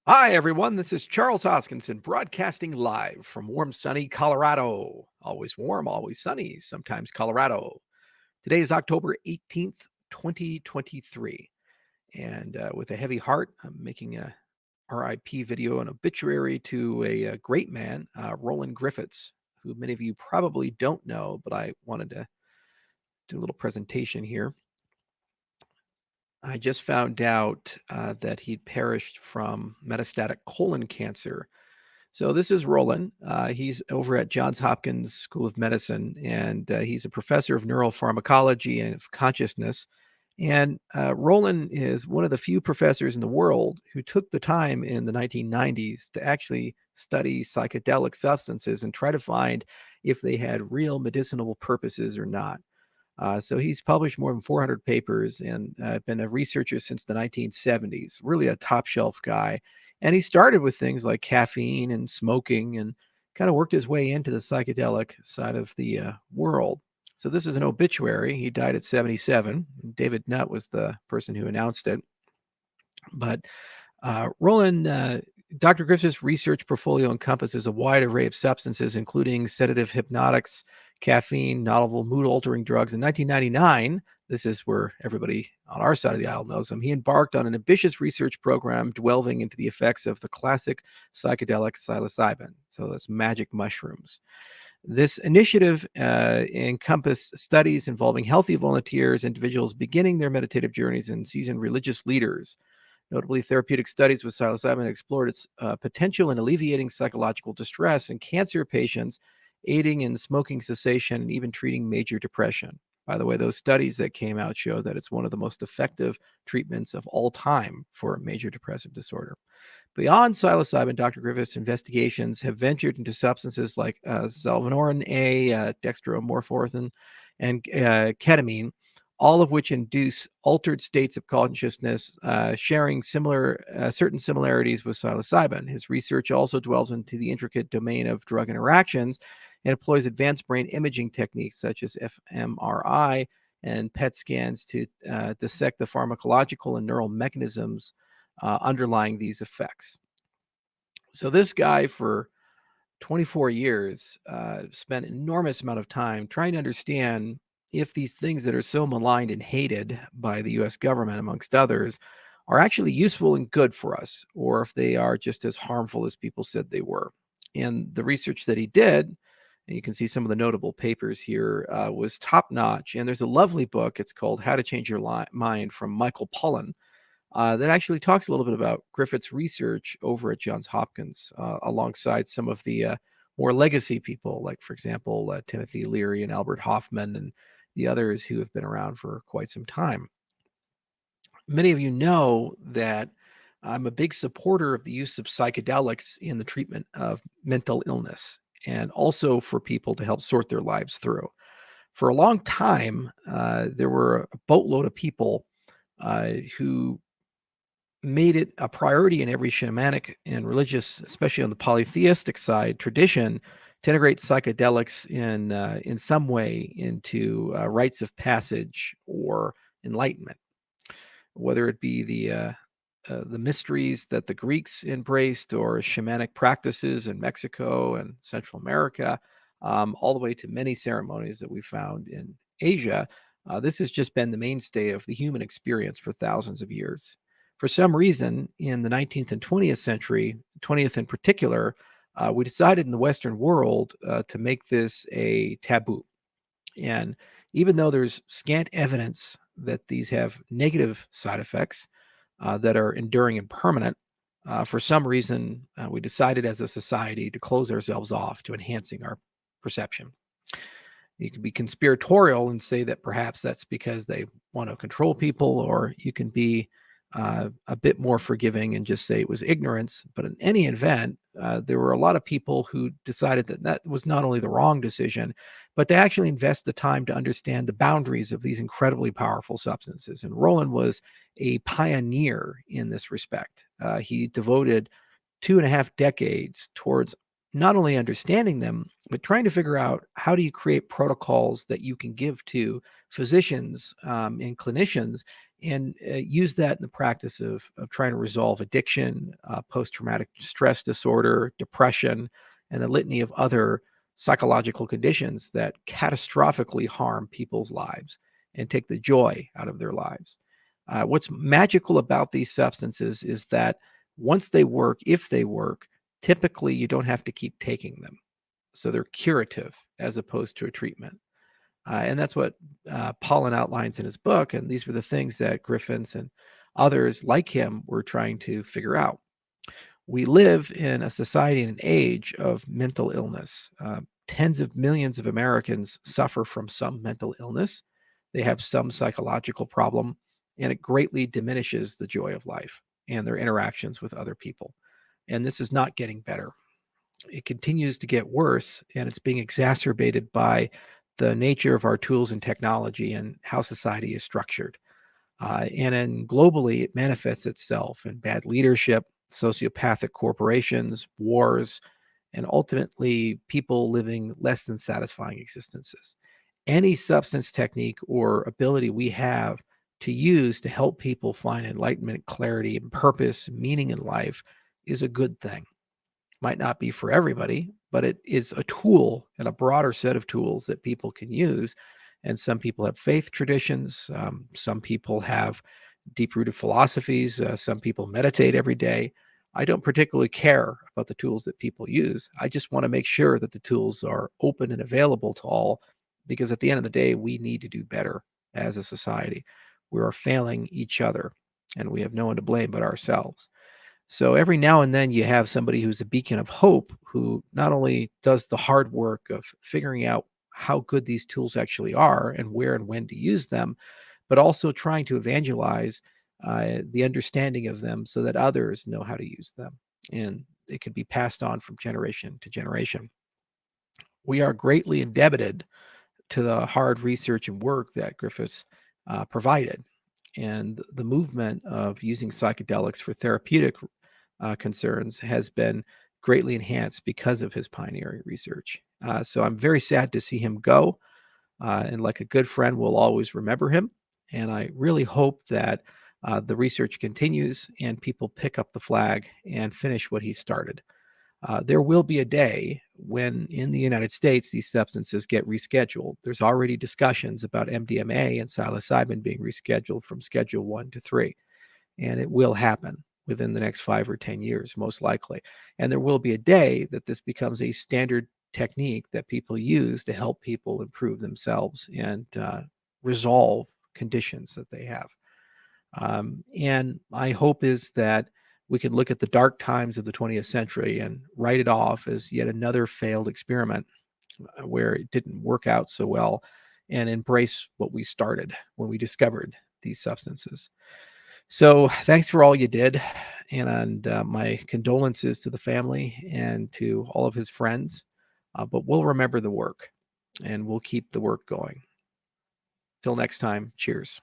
Hi, everyone. This is Charles Hoskinson broadcasting live from warm, sunny Colorado. Always warm, always sunny, sometimes Colorado. Today is October 18th, 2023. And with a heavy heart, I'm making a RIP video, an obituary to a great man, Roland Griffiths, who many of you probably don't know, but I wanted to do a little presentation here. I just found out that he'd perished from metastatic colon cancer. So this is Roland. He's over at Johns Hopkins School of Medicine, and he's a professor of neuropharmacology and of consciousness. And Roland is one of the few professors in the world who took the time in the 1990s to actually study psychedelic substances and try to find if they had real medicinal purposes or not. So he's published more than 400 papers and been a researcher since the 1970s, really a top shelf guy. And he started with things like caffeine and smoking and kind of worked his way into the psychedelic side of the world. So this is an obituary. He died at 77. David Nutt was the person who announced it. But Roland, Dr. Griffith's research portfolio encompasses a wide array of substances, including sedative hypnotics, caffeine, novel mood-altering drugs. In 1999, this is where everybody on our side of the aisle knows him, he embarked on an ambitious research program delving into the effects of the classic psychedelic psilocybin, so that's magic mushrooms. This initiative encompassed studies involving healthy volunteers, individuals beginning their meditative journeys, and seasoned religious leaders. Notably, therapeutic studies with psilocybin explored its potential in alleviating psychological distress in cancer patients, aiding in smoking cessation, and even treating major depression. By the way, those studies that came out show that it's one of the most effective treatments of all time for major depressive disorder. Beyond psilocybin, Dr. Griffith's investigations have ventured into substances like salvinorin A, dextromorphin, and ketamine, all of which induce altered states of consciousness, sharing certain similarities with psilocybin. His research also delves into the intricate domain of drug interactions and employs advanced brain imaging techniques such as fMRI and PET scans to dissect the pharmacological and neural mechanisms underlying these effects. So this guy for 24 years spent an enormous amount of time trying to understand if these things that are so maligned and hated by the US government, amongst others, are actually useful and good for us, or if they are just as harmful as people said they were. And the research that he did, and you can see some of the notable papers here, was top notch. And there's a lovely book. It's called How to Change Your Mind from Michael Pollan, that actually talks a little bit about Griffith's research over at Johns Hopkins, alongside some of the more legacy people, like, for example, Timothy Leary and Albert Hoffman and the others who have been around for quite some time. Many of you know that I'm a big supporter of the use of psychedelics in the treatment of mental illness and also for people to help sort their lives through. For a long time, there were a boatload of people who made it a priority in every shamanic and religious, especially on the polytheistic side, tradition to integrate psychedelics in some way into rites of passage or enlightenment, whether it be the mysteries that the Greeks embraced or shamanic practices in Mexico and Central America, all the way to many ceremonies that we found in Asia. This has just been the mainstay of the human experience for thousands of years. For some reason, in the 19th and 20th century, 20th in particular, we decided in the Western world to make this a taboo. And even though there's scant evidence that these have negative side effects that are enduring and permanent, for some reason, we decided as a society to close ourselves off to enhancing our perception. You can be conspiratorial and say that perhaps that's because they want to control people, or you can be a bit more forgiving and just say it was ignorance. But in any event, there were a lot of people who decided that that was not only the wrong decision, but to actually invest the time to understand the boundaries of these incredibly powerful substances. And Roland was a pioneer in this respect. He devoted 2.5 decades towards not only understanding them, but trying to figure out how do you create protocols that you can give to physicians and clinicians and use that in the practice of trying to resolve addiction, post-traumatic stress disorder, depression, and a litany of other psychological conditions that catastrophically harm people's lives and take the joy out of their lives. What's magical about these substances is that once they work, if they work, typically you don't have to keep taking them. So they're curative as opposed to a treatment. And that's what Pollan outlines in his book. And these were the things that Griffiths and others like him were trying to figure out. We live in a society and an age of mental illness. Tens of millions of Americans suffer from some mental illness. They have some psychological problem, and it greatly diminishes the joy of life and their interactions with other people. And this is not getting better. It continues to get worse, and it's being exacerbated by the nature of our tools and technology and how society is structured. And then globally, it manifests itself in bad leadership, sociopathic corporations, wars, and ultimately people living less than satisfying existences. Any substance, technique, or ability we have to use to help people find enlightenment, clarity, and purpose, meaning in life is a good thing. Might not be for everybody, but it is a tool and a broader set of tools that people can use. And some people have faith traditions. Some people have deep-rooted philosophies. Some people meditate every day. I don't particularly care about the tools that people use. I just want to make sure that the tools are open and available to all, because at the end of the day, we need to do better as a society. We are failing each other, and we have no one to blame but ourselves. So every now and then you have somebody who's a beacon of hope who not only does the hard work of figuring out how good these tools actually are and where and when to use them, but also trying to evangelize the understanding of them so that others know how to use them and it can be passed on from generation to generation. We are greatly indebted to the hard research and work that Griffiths provided. And the movement of using psychedelics for therapeutic concerns has been greatly enhanced because of his pioneering research. So I'm very sad to see him go. And like a good friend, we'll always remember him. And I really hope that the research continues and people pick up the flag and finish what he started. There will be a day when in the United States these substances get rescheduled. There's already discussions about MDMA and psilocybin being rescheduled from Schedule 1 to 3, and it will happen within the next 5 or 10 years, most likely. And there will be a day that this becomes a standard technique that people use to help people improve themselves and resolve conditions that they have. And my hope is that we can look at the dark times of the 20th century and write it off as yet another failed experiment where it didn't work out so well, and embrace what we started when we discovered these substances. So thanks for all you did. And my condolences to the family and to all of his friends. But we'll remember the work and we'll keep the work going. Till next time, cheers.